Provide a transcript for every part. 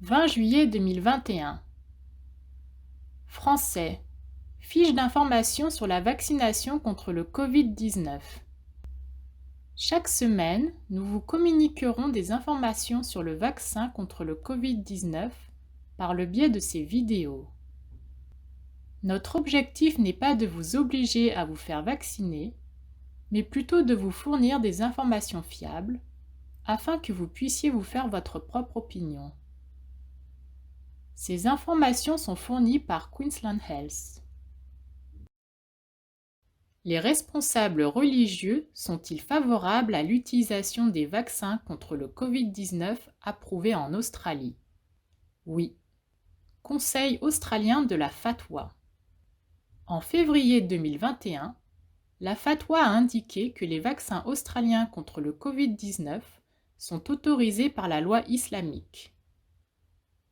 20 juillet 2021. Français. Fiche d'information sur la vaccination contre le Covid-19. Chaque semaine, nous vous communiquerons des informations sur le vaccin contre le Covid-19 par le biais de ces vidéos. Notre objectif n'est pas de vous obliger à vous faire vacciner, mais plutôt de vous fournir des informations fiables afin que vous puissiez vous faire votre propre opinion. Ces informations sont fournies par Queensland Health. Les responsables religieux sont-ils favorables à l'utilisation des vaccins contre le Covid-19 approuvés en Australie? Oui. Conseil australien de la fatwa. En février 2021, la fatwa a indiqué que les vaccins australiens contre le Covid-19 sont autorisés par la loi islamique.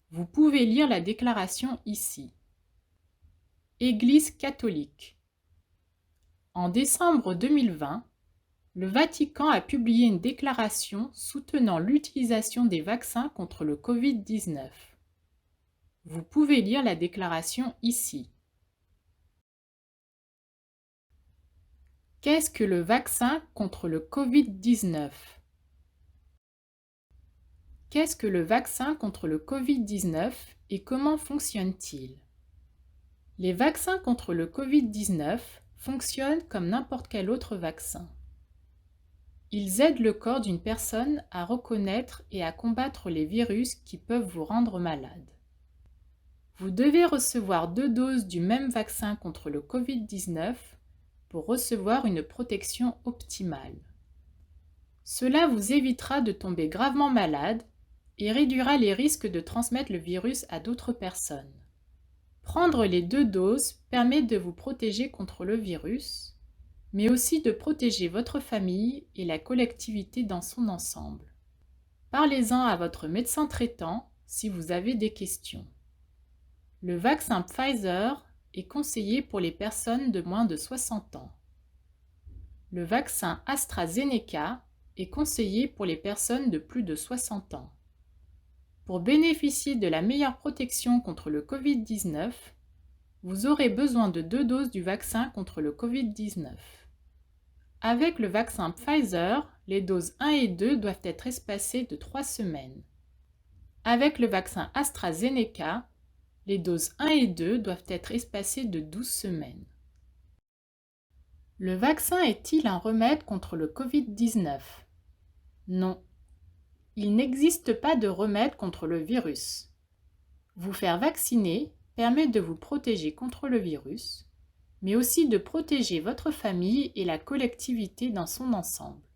Vous pouvez lire la déclaration ici. Église catholique. En décembre 2020, le Vatican a publié une déclaration soutenant l'utilisation des vaccins contre le Covid-19. Vous pouvez lire la déclaration ici. Qu'est-ce que le vaccin contre le Covid-19? Qu'est-ce que le vaccin contre le Covid-19 et comment fonctionne-t-il? Les vaccins contre le Covid-19 fonctionnent comme n'importe quel autre vaccin. Ils aident le corps d'une personne à reconnaître et à combattre les virus qui peuvent vous rendre malade. Vous devez recevoir 2 doses du même vaccin contre le Covid-19 pour recevoir une protection optimale. Cela vous évitera de tomber gravement malade et réduira les risques de transmettre le virus à d'autres personnes. Prendre les 2 doses permet de vous protéger contre le virus, mais aussi de protéger votre famille et la collectivité dans son ensemble. Parlez-en à votre médecin traitant si vous avez des questions. Le vaccin Pfizer est conseillé pour les personnes de moins de 60 ans. Le vaccin AstraZeneca est conseillé pour les personnes de plus de 60 ans. Pour bénéficier de la meilleure protection contre le Covid-19, vous aurez besoin de 2 doses du vaccin contre le Covid-19. Avec le vaccin Pfizer, les doses 1 et 2 doivent être espacées de 3 semaines. Avec le vaccin AstraZeneca, les doses 1 et 2 doivent être espacées de 12 semaines. Le vaccin est-il un remède contre le Covid-19? Non. Il n'existe pas de remède contre le virus. Vous faire vacciner permet de vous protéger contre le virus, mais aussi de protéger votre famille et la collectivité dans son ensemble.